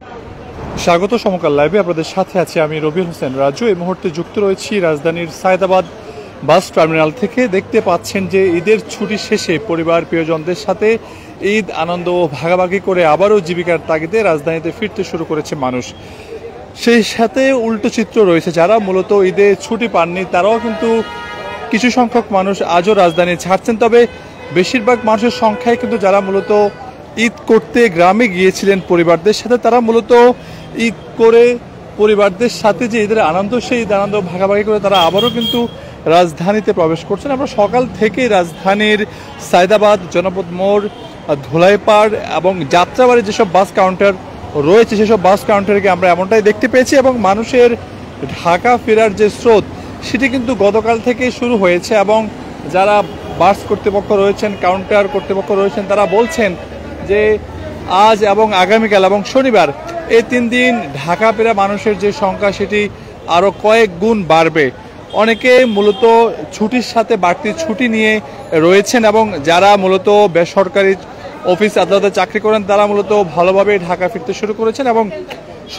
স্বাগত সমকাল লাইভে আপনাদের সাথে আছি আমি রবিউল হোসেন রাজু। এই মুহূর্তে যুক্ত রয়েছি রাজধানীর সায়েদাবাদ বাস টার্মিনাল থেকে। দেখতে পাচ্ছেন যে ঈদের ছুটি শেষে পরিবার প্রিয়জনদের সাথে ঈদ আনন্দ ভাগাভাগি করে আবারও জীবিকার তাগিদে রাজধানীতে ফিরতে শুরু করেছে মানুষ। সেই সাথে উল্টো চিত্র রয়েছে, যারা মূলত ঈদে ছুটি পাননি তারাও কিন্তু কিছু সংখ্যক মানুষ আজও রাজধানী ছাড়ছেন। তবে বেশিরভাগ মানুষের সংখ্যায় কিন্তু যারা মূলত ঈদ করতে গ্রামে গিয়েছিলেন পরিবারদের সাথে, তারা মূলত ঈদ করে পরিবারদের সাথে যে ঈদের আনন্দ, সেই ঈদ আনন্দ ভাগাভাগি করে তারা আবারও কিন্তু রাজধানীতে প্রবেশ করছেন। আমরা সকাল থেকে রাজধানীর সায়েদাবাদ, জনপদ মোড়, ধোলাইপাড় এবং যাত্রাবাড়ি যেসব বাস কাউন্টার রয়েছে সেসব বাস কাউন্টারকে আমরা এমনটাই দেখতে পেয়েছি। এবং মানুষের ঢাকা ফেরার যে স্রোত সেটি কিন্তু গতকাল থেকে শুরু হয়েছে। এবং যারা বাস কর্তৃপক্ষ রয়েছেন, কাউন্টার কর্তৃপক্ষ রয়েছেন, তারা বলছেন যে আজ এবং আগামীকাল এবং শনিবার এই 3 দিন ঢাকা ফেরা মানুষের যে সংখ্যা সেটি আরও কয়েক গুণ বাড়বে। অনেকে মূলত ছুটির সাথে বাড়তি ছুটি নিয়ে রয়েছেন এবং যারা মূলত বেসরকারি অফিস আদালতে চাকরি করেন তারা মূলত ভালোভাবে ঢাকা ফিরতে শুরু করেছেন। এবং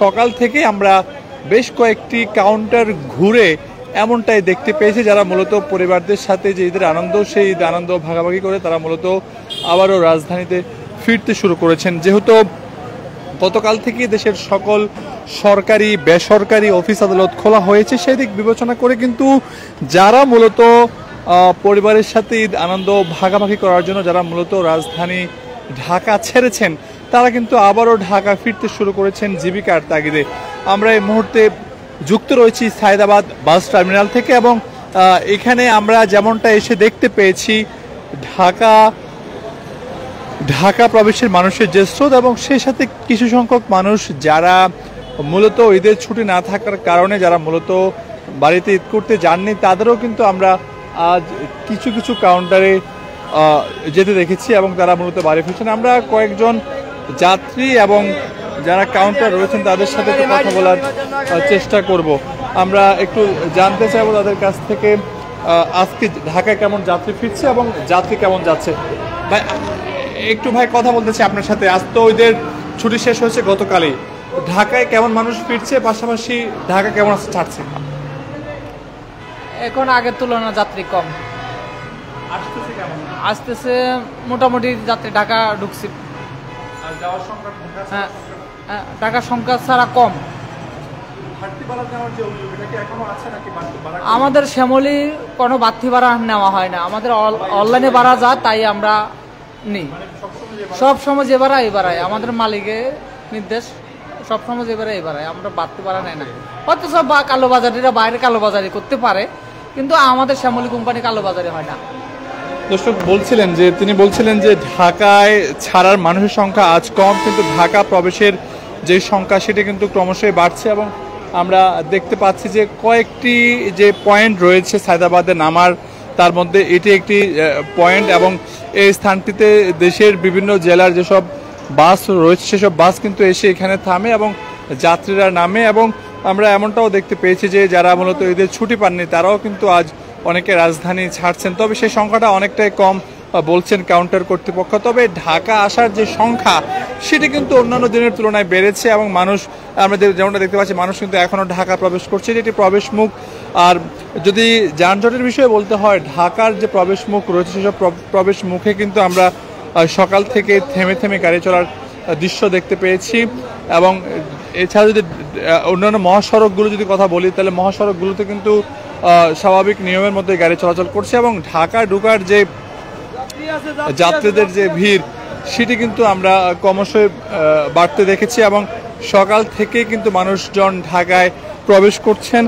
সকাল থেকে আমরা বেশ কয়েকটি কাউন্টার ঘুরে এমনটাই দেখতে পেয়েছি, যারা মূলত পরিবারদের সাথে যে ঈদের আনন্দ, সেই ঈদ আনন্দ ভাগাভাগি করে তারা মূলত আবারও রাজধানীতে ফিরতে শুরু করেছেন। যেহেতু গতকাল থেকে দেশের সকল সরকারি বেসরকারি অফিস আদালত খোলা হয়েছে, সেই দিক বিবেচনা করে কিন্তু যারা মূলত পরিবারের সাথে ঈদ আনন্দ ভাগাভাগি করার জন্য যারা মূলত রাজধানী ঢাকা ছেড়েছেন, তারা কিন্তু আবারও ঢাকা ফিরতে শুরু করেছেন জীবিকার তাগিদে। আমরা এই মুহূর্তে যুক্ত রয়েছি সায়েদাবাদ বাস টার্মিনাল থেকে এবং এখানে আমরা যেমনটা এসে দেখতে পেয়েছি ঢাকা প্রবেশের মানুষের যে স্রোত, এবং সেই সাথে কিছু সংখ্যক মানুষ যারা মূলত ঈদের ছুটি না থাকার কারণে যারা মূলত বাড়িতে ঈদ করতে যাননি, তাদেরও কিন্তু আমরা আজ কিছু কিছু কাউন্টারে যেতে দেখেছি এবং তারা মূলত বাড়ি ফিরছেন। আমরা কয়েকজন যাত্রী এবং যারা কাউন্টার রয়েছেন তাদের সাথে একটু কথা বলার চেষ্টা করব। আমরা একটু জানতে চাইবো তাদের কাছ থেকে আজকে ঢাকায় কেমন যাত্রী ফিরছে এবং যাত্রী কেমন যাচ্ছে। ভাই কথা বলতে চাই আপনার সাথে। আজ তো ঈদের ছুটি শেষ হয়েছে গতকালই, ঢাকায় কেমন মানুষ ফিরছে, পাশাপাশি ঢাকা কেমন ছাড়ছে? এখন আগের তুলনায় যাত্রী কম আসতেছে, মোটামুটি যাত্রী ঢাকা ঢুকছে। হ্যাঁ, ঢাকার সংখ্যা ছাড়া কম। আমাদের শ্যামলী কোনো বাড়তি ভাড়া নেওয়া হয় না, আমাদের অনলাইনে ভাড়া যা তাই আমরা নেই। সব সময় যে ভাড়া এই ভাড়ায়, আমাদের মালিকের নির্দেশ সব সময় যে ভাড়া এই ভাড়ায়, আমরা বাড়তি ভাড়া নেই না। হয়তো সব কালোবাজারিরা বাইরে কালোবাজারি করতে পারে, কিন্তু আমাদের শ্যামলী কোম্পানি কালোবাজারি হয় না। দর্শক তিনি বলছিলেন যে ঢাকায় ছাড়ার মানুষের সংখ্যা আজ কম, কিন্তু ঢাকা প্রবেশের যে সংখ্যা সেটি কিন্তু ক্রমশই বাড়ছে। এবং আমরা দেখতে পাচ্ছি যে কয়েকটি যে পয়েন্ট রয়েছে সায়েদাবাদে নামার, তার মধ্যে এটি একটি পয়েন্ট এবং এই স্থানটিতে দেশের বিভিন্ন জেলার যেসব বাস রয়েছে সেসব বাস কিন্তু এসে এখানে থামে এবং যাত্রীরা নামে। এবং আমরা এমনটাও দেখতে পেয়েছি যে যারা মূলত ঈদের ছুটি পাননি তারাও কিন্তু আজ অনেকে রাজধানী ছাড়ছেন। তবে সেই সংখ্যাটা অনেকটাই কম বলছেন কাউন্টার কর্তৃপক্ষ। তবে ঢাকা আসার যে সংখ্যা সেটি কিন্তু অন্যান্য দিনের তুলনায় বেড়েছে এবং মানুষ, আমরা যেমনটা দেখতে পাচ্ছি, মানুষ কিন্তু এখনও ঢাকা প্রবেশ করছে, যেটি প্রবেশ মুখ। আর যদি যানজটের বিষয়ে বলতে হয়, ঢাকার যে প্রবেশ মুখ রয়েছে সেসব প্রবেশ মুখে কিন্তু আমরা সকাল থেকে থেমে থেমে গাড়ি চলার দৃশ্য দেখতে পেয়েছি। এবং এছাড়া যদি অন্যান্য মহাসড়কগুলো যদি কথা বলি, তাহলে মহাসড়কগুলোতে কিন্তু স্বাভাবিক নিয়মের মধ্যে গাড়ি চলাচল করছে। এবং ঢাকা ঢোকার যে যাত্রীদের যে ভিড় সেটি কিন্তু আমরা ক্রমশই বাড়তে দেখেছি এবং সকাল থেকে কিন্তু মানুষজন ঢাকায় প্রবেশ করছেন।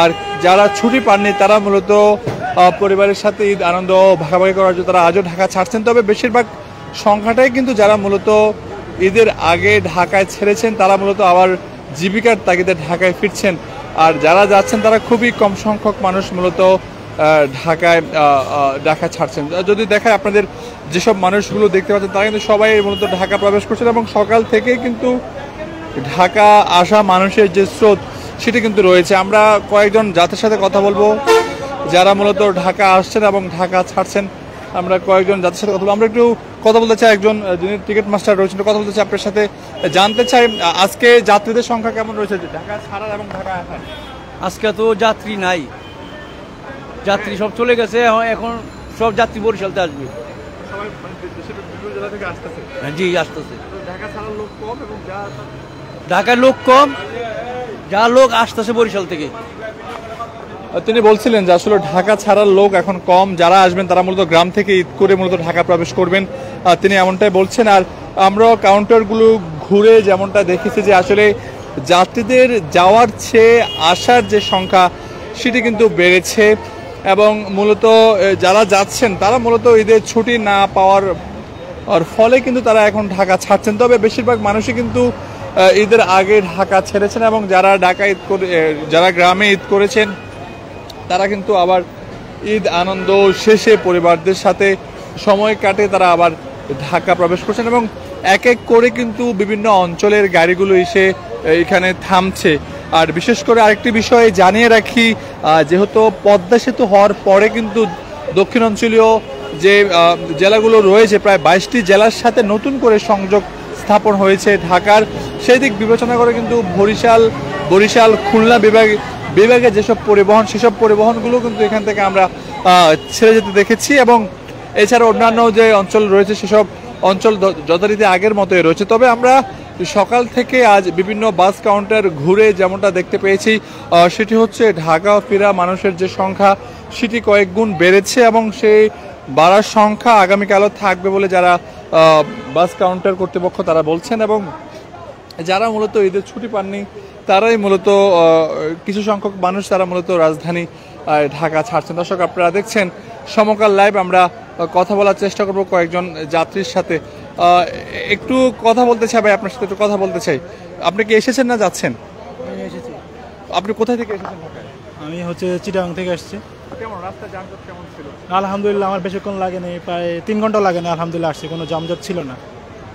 আর যারা ছুটি পাননি তারা মূলত পরিবারের সাথে ঈদ আনন্দ ভাগাভাগি করার জন্য তারা আজও ঢাকা ছাড়ছেন। তবে বেশিরভাগ সংখ্যাটাই কিন্তু যারা মূলত ঈদের আগে ঢাকায় ছেড়েছেন তারা মূলত আবার জীবিকার তাগিদে ঢাকায় ফিরছেন। আর যারা যাচ্ছেন তারা খুবই কম সংখ্যক মানুষ মূলত ঢাকা ছাড়ছেন। যদি দেখায় আপনাদের যেসব মানুষগুলো দেখতে পাচ্ছেন তারা কিন্তু সবাই মূলত ঢাকা প্রবেশ করছেন এবং সকাল থেকে কিন্তু ঢাকা আসা মানুষের যে স্রোত সেটি কিন্তু রয়েছে। আমরা কয়েকজন যাত্রীর সাথে কথা বলবো যারা মূলত ঢাকা আসছেন এবং ঢাকা ছাড়ছেন, আমরা কয়েকজন যাত্রীর সাথে কথা বলবো। আমরা একটু কথা বলতে চাই, একজন যিনি টিকিট মাস্টার রয়েছেন কথা বলতে চাই আপনার সাথে, জানতে চাই আজকে যাত্রীদের সংখ্যা কেমন রয়েছে ঢাকা ছাড়া এবং ঢাকা আসার? আজকে তো যাত্রী নাই, যাত্রী সব চলে গেছে, এখন সব যাত্রী বরিশালতে আসবে। সবাই দেশের বিভিন্ন জেলা থেকে আসতেছে। জি আসতেছে। ঢাকা ছাড়ার লোক কম এবং ঢাকার লোক কম, যা লোক আসতেছে বরিশাল থেকে। তিনি বলছিলেন যে আসলে ঢাকা ছাড়ার লোক এখন কম, যারা আসবেন তারা মূলত গ্রাম থেকে ঈদ করে মূলত ঢাকা প্রবেশ করবেন, তিনি এমনটাই বলছেন। আর আমরাও কাউন্টারগুলো ঘুরে যেমনটা দেখেছি যে আসলে যাত্রীদের যাওয়ার চেয়ে আসার যে সংখ্যা সেটি কিন্তু বেড়েছে এবং মূলত যারা যাচ্ছেন তারা মূলত ঈদের ছুটি না পাওয়ার ফলে কিন্তু তারা এখন ঢাকা ছাড়ছেন। তবে বেশিরভাগ মানুষই কিন্তু ঈদের আগে ঢাকা ছেড়েছেন এবং যারা ঢাকা ঈদ করে যারা গ্রামে ঈদ করেছেন তারা কিন্তু আবার ঈদ আনন্দ শেষে পরিবারদের সাথে সময় কাটে তারা আবার ঢাকা প্রবেশ করছেন এবং এক এক করে কিন্তু বিভিন্ন অঞ্চলের গাড়িগুলো এসে এখানে থামছে। আর বিশেষ করে আরেকটি বিষয় জানিয়ে রাখি, যেহেতু পদ্মা সেতু হওয়ার পরে কিন্তু দক্ষিণাঞ্চলীয় যে জেলাগুলো রয়েছে প্রায় 22টি জেলার সাথে নতুন করে সংযোগ স্থাপন হয়েছে ঢাকার, সেই দিক বিবেচনা করে কিন্তু বরিশাল খুলনা বিভাগে যেসব পরিবহন সেসব পরিবহনগুলো কিন্তু এখান থেকে আমরা ছেড়ে যেতে দেখেছি এবং এছাড়া অন্যান্য যে অঞ্চল রয়েছে সেসব অঞ্চল যথারীতি আগের মতোই রয়েছে। তবে আমরা সকাল থেকে আজ বিভিন্ন বাস কাউন্টার ঘুরে যেমনটা দেখতে পেয়েছি সেটি হচ্ছে ঢাকা ফেরা মানুষের যে সংখ্যা সেটি কয়েক গুণ বেড়েছে এবং সেই বাড়ার সংখ্যা আগামীকালও থাকবে বলে যারা বাস কাউন্টার কর্তৃপক্ষ তারা বলছেন এবং যারা মূলত ঈদের ছুটি পাননি তারাই মূলত কিছু সংখ্যক মানুষ তারা মূলত রাজধানী ঢাকা ছাড়ছেন। দর্শক আপনারা দেখছেন সমকাল লাইভ, আমরা কথা বলার চেষ্টা করব কয়েকজন যাত্রীর সাথে, একটু কথা বলতে চাই ভাই, আপনার সাথে একটু কথা বলতে চাই। আপনি কি এসেছেন না যাচ্ছেন? এসেছি। আপনি কোথায় থেকে এসেছেন ঢাকায়? আমি হচ্ছে চিটাগাং থেকে আসছি। কেমন রাস্তা যানজট কেমন ছিল? আলহামদুলিল্লাহ আমার বেশিক্ষণ লাগেনি, প্রায় 3 ঘন্টা লাগেনি, আলহামদুলিল্লাহ আসছি, কোনো যানজট ছিল না।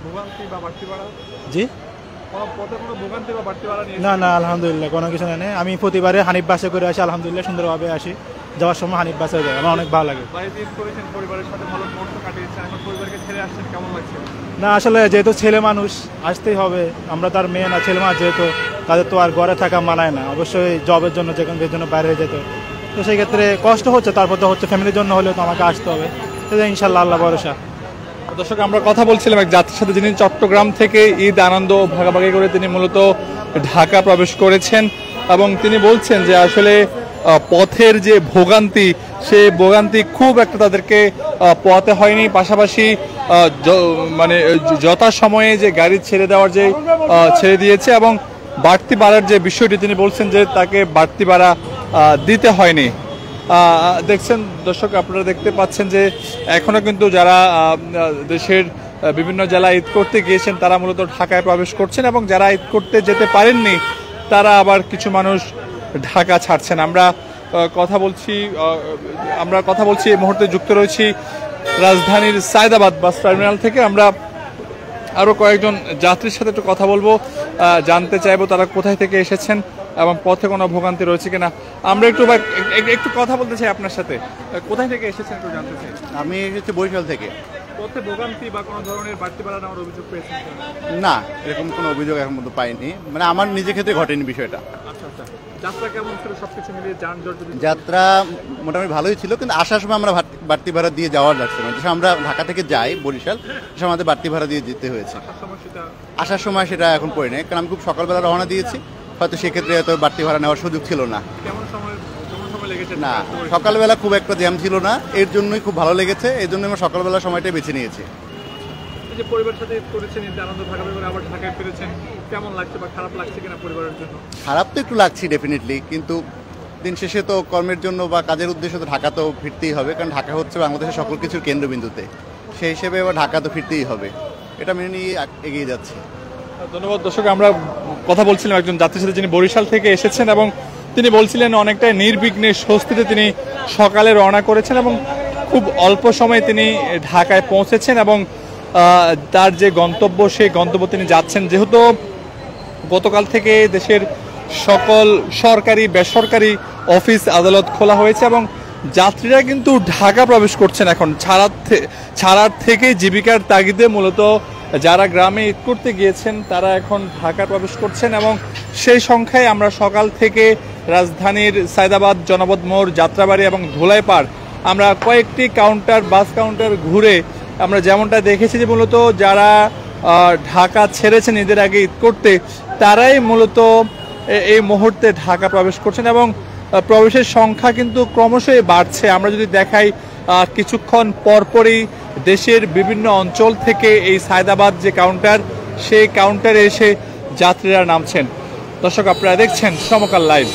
ভোগান্তি বা বাড়তি ভাড়া? জি কোনো ভোগান্তি বা বাড়তি ভাড়া নিয়ে? না আলহামদুলিল্লাহ কোনো কিছু নেই। আমি প্রতিবারে হানিফ বাসে করে আসি, আলহামদুলিল্লাহ সুন্দরভাবে আসি, যাওয়ার সময় হানিফ বাসে যায়, আমার অনেক ভালো লাগে। পরিবারের সাথে ভালো মুহূর্ত কাটিয়েছেন, এখন পরিবারকে ছেড়ে আসছেন, কেমন লাগছে? না আসলে যেহেতু ছেলে মানুষ আসতেই হবে, আমরা তার মেয়ে না ছেলে মানুষ, যেহেতু তাদের তো আর ঘরে থাকা মানায় না, অবশ্যই জবের জন্য যেখানে জন্য বাইরে যেত, তো সেই ক্ষেত্রে কষ্ট হচ্ছে, তারপর তো হচ্ছে ফ্যামিলির জন্য হলেও তো আমাকে আসতে হবে, তো ইনশাল্লাহ আল্লাহ ভরসা। দর্শক আমরা কথা বলছিলাম এক যাত্রীর সাথে যিনি চট্টগ্রাম থেকে ঈদ আনন্দ ভাগাভাগি করে তিনি মূলত ঢাকা প্রবেশ করেছেন এবং তিনি বলছেন যে আসলে পথের যে ভোগান্তি সেই ভোগান্তি খুব একটা তাদেরকে পোহাতে হয়নি, পাশাপাশি মানে যথাসময়ে যে গাড়ি ছেড়ে দেওয়ার যে ছেড়ে দিয়েছে এবং বাড়তি ভাড়ার যে বিষয়টি তিনি বলছেন যে তাকে বাড়তি ভাড়া দিতে হয়নি। দেখছেন দর্শক আপনারা দেখতে পাচ্ছেন যে এখনো কিন্তু যারা দেশের বিভিন্ন জেলায় ঈদ করতে গিয়েছেন তারা মূলত ঢাকায় প্রবেশ করছেন এবং যারা ঈদ করতে যেতে পারেননি তারা আবার কিছু মানুষ ঢাকা ছাড়ছেন। আমরা কথা বলছি এই মুহূর্তে যুক্ত রয়েছি রাজধানীর সায়দাবাদ বাস টার্মিনাল থেকে। আমরা আরও কয়েকজন যাত্রীর সাথে একটু কথা বলবো, জানতে চাইবো তারা কোথায় থেকে এসেছেন এবং পথে কোনো ভোগান্তি রয়েছে কিনা। আমরা একটু কথা বলতে চাই আপনার সাথে, কোথায় থেকে এসেছেন একটু জানতে চাই। আমি এসেছি বরিশাল থেকে। পথে ভোগান্তি বা কোনো ধরনের বাড়তি ভাড়া নেওয়ার অভিযোগ পেয়েছেন? না, এরকম কোনো অভিযোগ এখন পর্যন্ত পাইনি, মানে আমার নিজের ক্ষেত্রে ঘটেনি বিষয়টা। আচ্ছা, যাত্রা কেমন ছিল সবকিছু মিলিয়ে? যাত্রা মোটামুটি ভালোই ছিল, কিন্তু আসার সময় আমরা বাড়তি ভাড়া দিয়ে যাওয়ার লাগছে না, যেসব আমরা ঢাকা থেকে যাই বরিশাল সে আমাদের বাড়তি ভাড়া দিয়ে যেতে হয়েছে। আসার সময় সেটা এখন পড়ে নেই, কারণ আমি খুব সকালবেলা রওনা দিয়েছি, হয়তো সেক্ষেত্রে এত বাড়তি ভাড়া নেওয়ার সুযোগ ছিল না। না, সকালবেলা খুব একটা জ্যাম ছিল না, এর জন্যই খুব ভালো লেগেছে, এই জন্য আমরা সকালবেলা সময়টাই বেছে নিয়েছি। পরিবারের সাথে করেছেন আনন্দ ভাগাভাগি করে আবার ঢাকায় ফিরেছেন, কেমন লাগছে বা খারাপ লাগছে কিনা পরিবারের জন্য? খারাপ তো একটু লাগছে ডেফিনেটলি, কিন্তু দিন শেষে তো কর্মের জন্য বা কাজের উদ্দেশ্যে তো ঢাকা তো ফিরতেই হবে, কারণ ঢাকা হচ্ছে বাংলাদেশের সকল কিছুর কেন্দ্রবিন্দুতে, সেই হিসেবে এবার ঢাকা তো ফিরতেই হবে, এটা মেনে নিয়ে এগিয়ে যাচ্ছে। ধন্যবাদ। দর্শক আমরা কথা বলছিলাম একজন যাত্রীর সাথে যিনি বরিশাল থেকে এসেছেন এবং তিনি বলছিলেন অনেকটাই নির্বিঘ্নে স্বস্তিতে তিনি সকালে রওনা করেছেন এবং খুব অল্প সময়ে তিনি ঢাকায় পৌঁছেছেন এবং তার যে গন্তব্য সেই গন্তব্য তিনি যাচ্ছেন। যেহেতু গতকাল থেকে দেশের সকল সরকারি বেসরকারি অফিস আদালত খোলা হয়েছে এবং যাত্রীরা কিন্তু ঢাকা প্রবেশ করছেন এখন ছাড়ার থেকে জীবিকার তাগিদে মূলত যারা গ্রামে ঈদ করতে গিয়েছেন তারা এখন ঢাকা প্রবেশ করছেন এবং সেই সংখ্যায় আমরা সকাল থেকে রাজধানীর সায়দাবাদ, জনপদ মোড়, যাত্রাবাড়ি এবং ধুলাইপাড় আমরা কয়েকটি বাস কাউন্টার ঘুরে আমরা যেমনটা দেখেছি যে মূলত যারা ঢাকা ছেড়েছেন ঈদের আগে ঈদ করতে তারাই মূলত এই মুহূর্তে ঢাকা প্রবেশ করছেন এবং প্রবেশের সংখ্যা কিন্তু ক্রমশই বাড়ছে। আমরা যদি দেখাই কিছুক্ষণ পরপরই দেশের বিভিন্ন অঞ্চল থেকে এই সায়দাবাদ যে কাউন্টার সেই কাউন্টারে এসে যাত্রীরা নামছেন। দর্শক, আপনারা দেখছেন সমকাল লাইভ।